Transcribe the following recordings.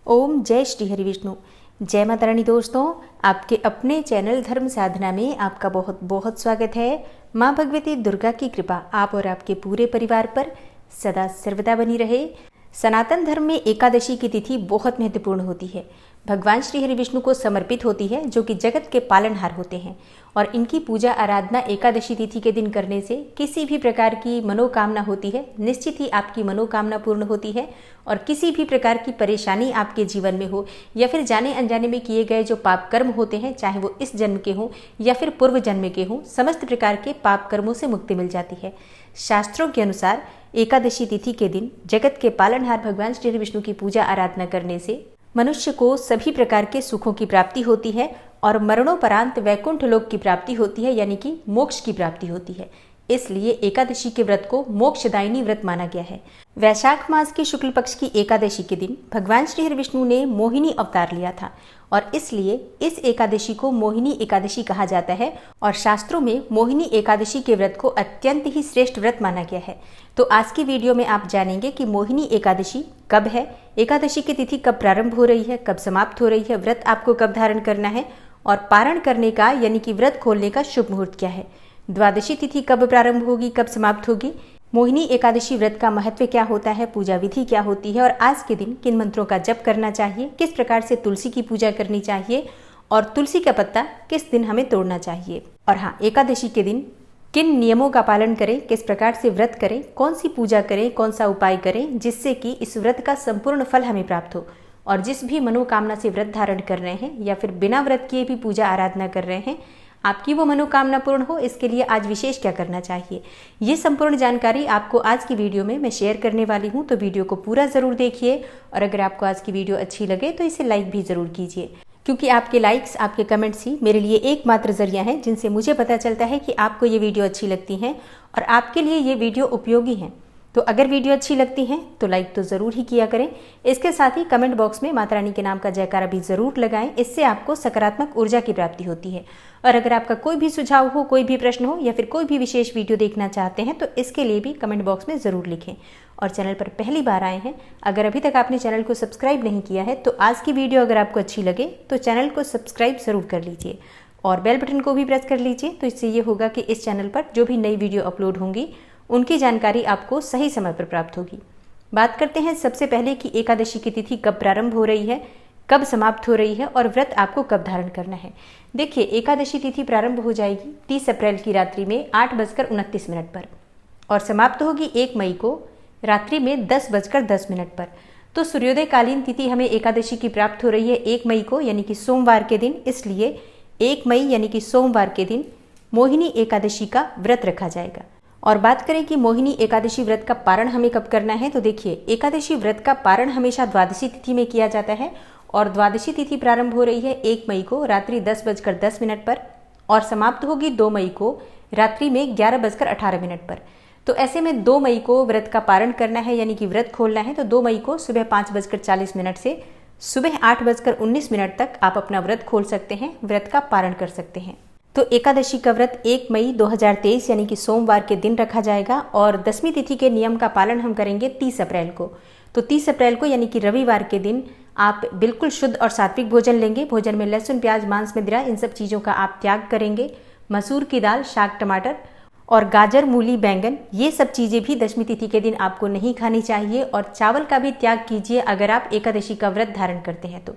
ओम जय श्री हरि विष्णु। जय माता रानी। दोस्तों, आपके अपने चैनल धर्म साधना में आपका बहुत बहुत स्वागत है। माँ भगवती दुर्गा की कृपा आप और आपके पूरे परिवार पर सदा सर्वदा बनी रहे। सनातन धर्म में एकादशी की तिथि बहुत महत्वपूर्ण होती है। भगवान श्री हरि विष्णु को समर्पित होती है, जो कि जगत के पालनहार होते हैं, और इनकी पूजा आराधना एकादशी तिथि के दिन करने से किसी भी प्रकार की मनोकामना होती है, निश्चित ही आपकी मनोकामना पूर्ण होती है। और किसी भी प्रकार की परेशानी आपके जीवन में हो या फिर जाने अनजाने में किए गए जो पाप कर्म होते हैं, चाहे वो इस जन्म के हों या फिर पूर्व जन्म के हों, समस्त प्रकार के पाप कर्मों से मुक्ति मिल जाती है। शास्त्रों के अनुसार एकादशी तिथि के दिन जगत के पालनहार भगवान श्री हरि विष्णु की पूजा आराधना करने से मनुष्य को सभी प्रकार के सुखों की प्राप्ति होती है और मरणोपरांत वैकुंठ लोक की प्राप्ति होती है, यानी कि मोक्ष की प्राप्ति होती है। इसलिए एकादशी के व्रत को मोक्षदायिनी व्रत माना गया है। वैशाख मास की शुक्ल पक्ष की एकादशी के दिन भगवान श्री हरि विष्णु ने मोहिनी अवतार लिया था, और इसलिए इस एकादशी को मोहिनी एकादशी कहा जाता है। और शास्त्रों में मोहिनी एकादशी के व्रत को अत्यंत ही श्रेष्ठ व्रत माना गया है। तो आज की वीडियो में आप जानेंगे कि मोहिनी एकादशी कब है, एकादशी की तिथि कब प्रारंभ हो रही है, कब समाप्त हो रही है, व्रत आपको कब धारण करना है, और पारण करने का यानी कि व्रत खोलने का शुभ मुहूर्त क्या है, द्वादशी तिथि कब प्रारंभ होगी, कब समाप्त होगी, मोहिनी एकादशी व्रत का महत्व क्या होता है, पूजा विधि क्या होती है, और आज के दिन किन मंत्रों का जप करना चाहिए, किस प्रकार से तुलसी की पूजा करनी चाहिए, और तुलसी का पत्ता किस दिन हमें तोड़ना चाहिए। और हाँ, एकादशी के दिन किन नियमों का पालन करें, किस प्रकार से व्रत करें, कौन सी पूजा करें, कौन सा उपाय करें, जिससे कि इस व्रत का संपूर्ण फल हमें प्राप्त हो। और जिस भी मनोकामना से व्रत धारण कर रहे हैं या फिर बिना व्रत किए भी पूजा आराधना कर रहे हैं, आपकी वो मनोकामना पूर्ण हो, इसके लिए आज विशेष क्या करना चाहिए, ये संपूर्ण जानकारी आपको आज की वीडियो में मैं शेयर करने वाली हूँ। तो वीडियो को पूरा ज़रूर देखिए, और अगर आपको आज की वीडियो अच्छी लगे तो इसे लाइक भी ज़रूर कीजिए, क्योंकि आपके लाइक्स, आपके कमेंट्स ही मेरे लिए एकमात्र जरिया है जिनसे मुझे पता चलता है कि आपको ये वीडियो अच्छी लगती है और आपके लिए ये वीडियो उपयोगी है। तो अगर वीडियो अच्छी लगती है तो लाइक तो ज़रूर ही किया करें। इसके साथ ही कमेंट बॉक्स में माता रानी के नाम का जयकारा भी ज़रूर लगाएं, इससे आपको सकारात्मक ऊर्जा की प्राप्ति होती है। और अगर आपका कोई भी सुझाव हो, कोई भी प्रश्न हो, या फिर कोई भी विशेष वीडियो देखना चाहते हैं तो इसके लिए भी कमेंट बॉक्स में ज़रूर लिखें। और चैनल पर पहली बार आए हैं, अगर अभी तक आपने चैनल को सब्सक्राइब नहीं किया है तो आज की वीडियो अगर आपको अच्छी लगे तो चैनल को सब्सक्राइब ज़रूर कर लीजिए और बेल बटन को भी प्रेस कर लीजिए। तो इससे ये होगा कि इस चैनल पर जो भी नई वीडियो अपलोड होंगी उनकी जानकारी आपको सही समय पर प्राप्त होगी। बात करते हैं सबसे पहले कि एकादशी की तिथि कब प्रारंभ हो रही है, कब समाप्त हो रही है, और व्रत आपको कब धारण करना है। देखिए, एकादशी तिथि प्रारंभ हो जाएगी 30 अप्रैल की रात्रि में 8:29 पर, और समाप्त होगी 1 मई को रात्रि में 10:10 पर। तो सूर्योदयकालीन तिथि हमें एकादशी की प्राप्त हो रही है 1 मई को, यानी कि सोमवार के दिन। इसलिए 1 मई यानी कि सोमवार के दिन मोहिनी एकादशी का व्रत रखा जाएगा। और बात करें कि मोहिनी एकादशी व्रत का पारण हमें कब करना है, तो देखिए, एकादशी व्रत का पारण हमेशा द्वादशी तिथि में किया जाता है, और द्वादशी तिथि प्रारंभ हो रही है 1 मई को रात्रि 10:10 पर, और समाप्त होगी 2 मई को रात्रि में 11:18 पर। तो ऐसे में 2 मई को व्रत का पारण करना है, यानी कि व्रत खोलना है। तो 2 मई को सुबह 5:40 से सुबह 8:19 तक आप अपना व्रत खोल सकते हैं, व्रत का पारण कर सकते हैं। तो एकादशी का व्रत 1 मई 2023 यानी कि सोमवार के दिन रखा जाएगा, और 10वीं तिथि के नियम का पालन हम करेंगे 30 अप्रैल को। तो 30 अप्रैल को यानी कि रविवार के दिन आप बिल्कुल शुद्ध और सात्विक भोजन लेंगे। भोजन में लहसुन, प्याज, मांस, मदिरा, इन सब चीज़ों का आप त्याग करेंगे। मसूर की दाल, शाक, टमाटर और गाजर, मूली, बैंगन, ये सब चीज़ें भी 10वीं तिथि के दिन आपको नहीं खानी चाहिए। और चावल का भी त्याग कीजिए अगर आप एकादशी का व्रत धारण करते हैं तो।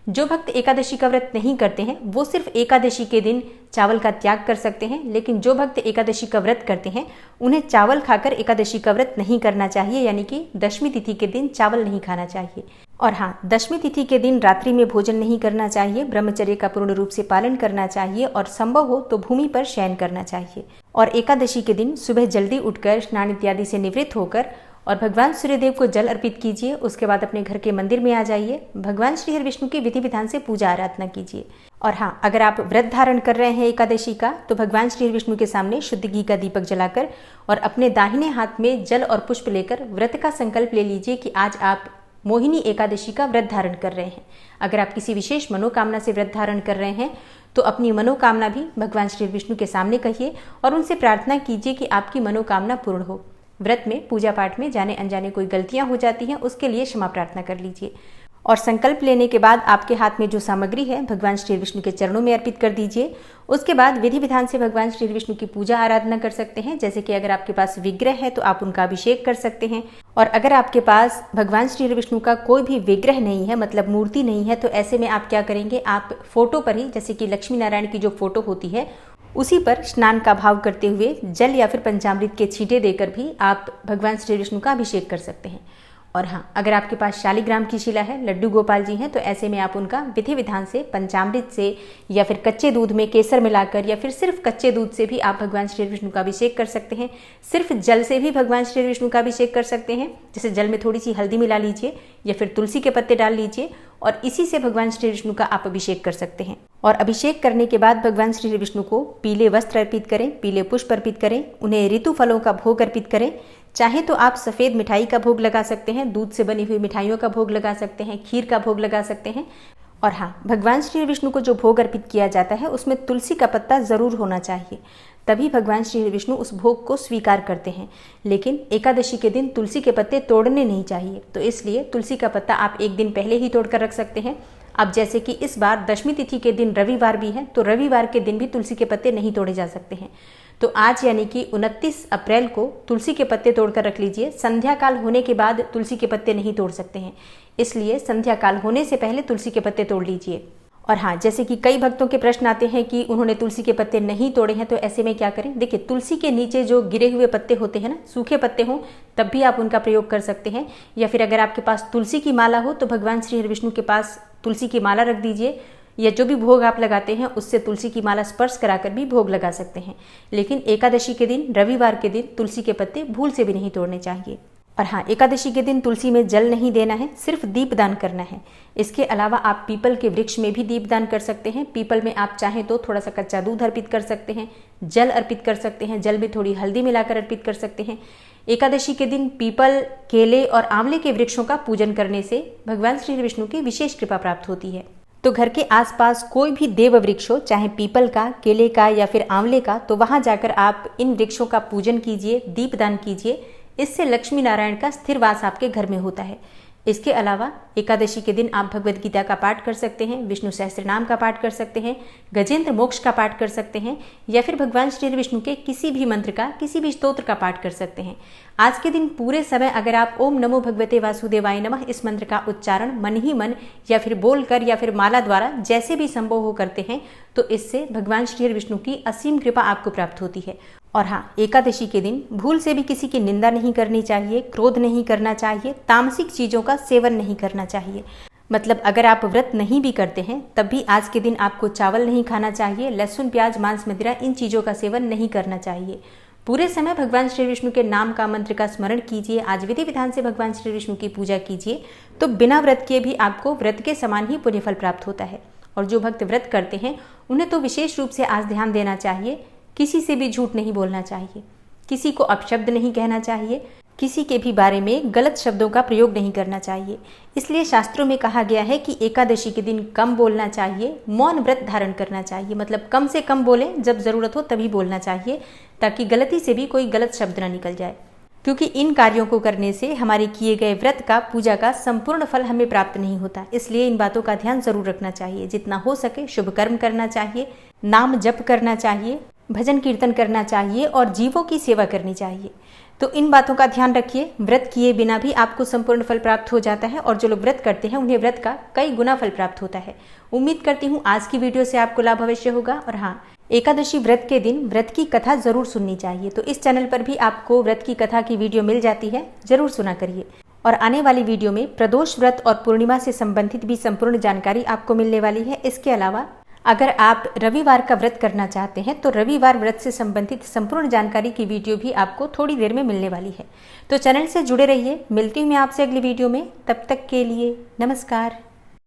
जो भक्त एकादशी का व्रत नहीं करते हैं वो सिर्फ एकादशी के दिन चावल का त्याग कर सकते हैं, लेकिन जो भक्त एकादशी का व्रत करते हैं उन्हें चावल खाकर एकादशी का व्रत नहीं करना चाहिए, यानी कि 10वीं तिथि के दिन चावल नहीं खाना चाहिए। और हाँ, 10वीं तिथि के दिन रात्रि में भोजन नहीं करना चाहिए, ब्रह्मचर्य का पूर्ण रूप से पालन करना चाहिए, और संभव हो तो भूमि पर शयन करना चाहिए। और एकादशी के दिन सुबह जल्दी उठकर स्नान इत्यादि से निवृत्त होकर और भगवान सूर्यदेव को जल अर्पित कीजिए। उसके बाद अपने घर के मंदिर में आ जाइए, भगवान श्री हरि विष्णु की विधि विधान से पूजा आराधना कीजिए। और हाँ, अगर आप व्रत धारण कर रहे हैं एकादशी का, तो भगवान श्री हरि विष्णु के सामने शुद्ध घी का दीपक जलाकर और अपने दाहिने हाथ में जल और पुष्प लेकर व्रत का संकल्प ले लीजिए कि आज आप मोहिनी एकादशी का व्रत धारण कर रहे हैं। अगर आप किसी विशेष मनोकामना से व्रत धारण कर रहे हैं तो अपनी मनोकामना भी भगवान श्री विष्णु के सामने कहिए और उनसे प्रार्थना कीजिए कि आपकी मनोकामना पूर्ण हो। व्रत में, पूजा पाठ में जाने अनजाने कोई गलतियां हो जाती हैं, उसके लिए क्षमा प्रार्थना कर लीजिए। और संकल्प लेने के बाद आपके हाथ में जो सामग्री है भगवान श्री विष्णु के चरणों में अर्पित कर दीजिए। उसके बाद विधि विधान से भगवान श्री विष्णु की पूजा आराधना कर सकते हैं। जैसे कि अगर आपके पास विग्रह है तो आप उनका अभिषेक कर सकते हैं, और अगर आपके पास भगवान श्री विष्णु का कोई भी विग्रह नहीं है, मतलब मूर्ति नहीं है, तो ऐसे में आप क्या करेंगे, आप फोटो पर ही, जैसे कि लक्ष्मी नारायण की जो फोटो होती है उसी पर स्नान का भाव करते हुए जल या फिर पंचामृत के छींटे देकर भी आप भगवान श्री विष्णु का अभिषेक कर सकते हैं। और हाँ, अगर आपके पास शालिग्राम की शिला है, लड्डू गोपाल जी हैं, तो ऐसे में आप उनका विधि विधान से पंचामृत से या फिर कच्चे दूध में केसर मिलाकर या फिर सिर्फ कच्चे दूध से भी आप भगवान श्री विष्णु का अभिषेक कर सकते हैं। सिर्फ जल से भी भगवान श्री विष्णु का अभिषेक कर सकते हैं। जैसे जल में थोड़ी सी हल्दी मिला लीजिए या फिर तुलसी के पत्ते डाल लीजिए और इसी से भगवान श्री विष्णु का आप अभिषेक कर सकते हैं। और अभिषेक करने के बाद भगवान श्री विष्णु को पीले वस्त्र अर्पित करें, पीले पुष्प अर्पित करें, उन्हें ऋतु फलों का भोग अर्पित करें। चाहे तो आप सफ़ेद मिठाई का भोग लगा सकते हैं, दूध से बनी हुई मिठाइयों का भोग लगा सकते हैं, खीर का भोग लगा सकते हैं। और हाँ, भगवान श्री विष्णु को जो भोग अर्पित किया जाता है उसमें तुलसी का पत्ता ज़रूर होना चाहिए, तभी भगवान श्री विष्णु उस भोग को स्वीकार करते हैं। लेकिन एकादशी के दिन तुलसी के पत्ते तोड़ने नहीं चाहिए, तो इसलिए तुलसी का पत्ता आप एक दिन पहले ही तोड़कर रख सकते हैं। अब जैसे कि इस बार दशमी तिथि के दिन रविवार भी है, तो रविवार के दिन भी तुलसी के पत्ते नहीं तोड़े जा सकते हैं। तो आज यानी कि 29 अप्रैल को तुलसी के पत्ते तोड़कर रख लीजिए। संध्या काल होने के बाद तुलसी के पत्ते नहीं तोड़ सकते हैं, इसलिए संध्या काल होने से पहले तुलसी के पत्ते तोड़ लीजिए। और हाँ, जैसे कि कई भक्तों के प्रश्न आते हैं कि उन्होंने तुलसी के पत्ते नहीं तोड़े हैं, तो ऐसे में क्या करें। देखिए, तुलसी के नीचे जो गिरे हुए पत्ते होते हैं ना, सूखे पत्ते हों तब भी आप उनका प्रयोग कर सकते हैं, या फिर अगर आपके पास तुलसी की माला हो तो भगवान श्री विष्णु के पास तुलसी की माला रख दीजिए, या जो भी भोग आप लगाते हैं उससे तुलसी की माला स्पर्श कराकर भी भोग लगा सकते हैं। लेकिन एकादशी के दिन, रविवार के दिन तुलसी के पत्ते भूल से भी नहीं तोड़ने चाहिए। और हाँ, एकादशी के दिन तुलसी में जल नहीं देना है, सिर्फ दीपदान करना है। इसके अलावा आप पीपल के वृक्ष में भी दीपदान कर सकते हैं। पीपल में आप चाहें तो थोड़ा सा कच्चा दूध अर्पित कर सकते हैं, जल अर्पित कर सकते हैं, जल में थोड़ी हल्दी मिलाकर अर्पित कर सकते हैं। एकादशी के दिन पीपल, केले और आंवले के वृक्षों का पूजन करने से भगवान श्री विष्णु की विशेष कृपा प्राप्त होती है। तो घर के आसपास कोई भी देव वृक्ष हो, चाहे पीपल का, केले का या फिर आंवले का, तो वहां जाकर आप इन वृक्षों का पूजन कीजिए, दीपदान कीजिए। इससे लक्ष्मी नारायण का स्थिर वास आपके घर में होता है। इसके अलावा एकादशी के दिन आप भगवद गीता का पाठ कर सकते हैं, विष्णु सहस्त्रनाम का पाठ कर सकते हैं, गजेंद्र मोक्ष का पाठ कर सकते हैं, या फिर भगवान श्री विष्णु के किसी भी मंत्र का, किसी भी स्तोत्र का पाठ कर सकते हैं। आज के दिन पूरे समय अगर आप ओम नमो भगवते वासुदेवाय नमः इस मंत्र का उच्चारण मन ही मन या फिर बोलकर या फिर माला द्वारा जैसे भी संभव हो करते हैं, तो इससे भगवान श्री विष्णु की असीम कृपा आपको प्राप्त होती है। और हाँ, एकादशी के दिन भूल से भी किसी की निंदा नहीं करनी चाहिए, क्रोध नहीं करना चाहिए, तामसिक चीज़ों का सेवन नहीं करना चाहिए। मतलब अगर आप व्रत नहीं भी करते हैं तब भी आज के दिन आपको चावल नहीं खाना चाहिए, लहसुन, प्याज, मांस, मदिरा इन चीज़ों का सेवन नहीं करना चाहिए। पूरे समय भगवान श्री विष्णु के नाम का, मंत्र का स्मरण कीजिए। आज विधि विधान से भगवान श्री विष्णु की पूजा कीजिए, तो बिना व्रत किए भी आपको व्रत के समान ही पुण्यफल प्राप्त होता है। और जो भक्त व्रत करते हैं उन्हें तो विशेष रूप से आज ध्यान देना चाहिए, किसी से भी झूठ नहीं बोलना चाहिए, किसी को अपशब्द नहीं कहना चाहिए, किसी के भी बारे में गलत शब्दों का प्रयोग नहीं करना चाहिए। इसलिए शास्त्रों में कहा गया है कि एकादशी के दिन कम बोलना चाहिए, मौन व्रत धारण करना चाहिए। मतलब कम से कम बोलें, जब ज़रूरत हो तभी बोलना चाहिए, ताकि गलती से भी कोई गलत शब्द ना निकल जाए। क्योंकि इन कार्यों को करने से हमारे किए गए व्रत का, पूजा का संपूर्ण फल हमें प्राप्त नहीं होता। इसलिए इन बातों का ध्यान जरूर रखना चाहिए। जितना हो सके शुभ कर्म करना चाहिए, नाम जप करना चाहिए, भजन कीर्तन करना चाहिए और जीवों की सेवा करनी चाहिए। तो इन बातों का ध्यान रखिए। व्रत किए बिना भी आपको संपूर्ण फल प्राप्त हो जाता है, और जो लोग व्रत करते हैं उन्हें व्रत का कई गुना फल प्राप्त होता है। उम्मीद करती हूँ आज की वीडियो से आपको लाभ अवश्य होगा। और हाँ, एकादशी व्रत के दिन व्रत की कथा जरूर सुननी चाहिए। तो इस चैनल पर भी आपको व्रत की कथा की वीडियो मिल जाती है, जरूर सुना करिए। और आने वाली वीडियो में प्रदोष व्रत और पूर्णिमा से संबंधित भी संपूर्ण जानकारी आपको मिलने वाली है। इसके अलावा अगर आप रविवार का व्रत करना चाहते हैं तो रविवार व्रत से संबंधित संपूर्ण जानकारी की वीडियो भी आपको थोड़ी देर में मिलने वाली है। तो चैनल से जुड़े रहिए। मिलती हूँ मैं आपसे अगली वीडियो में। तब तक के लिए नमस्कार।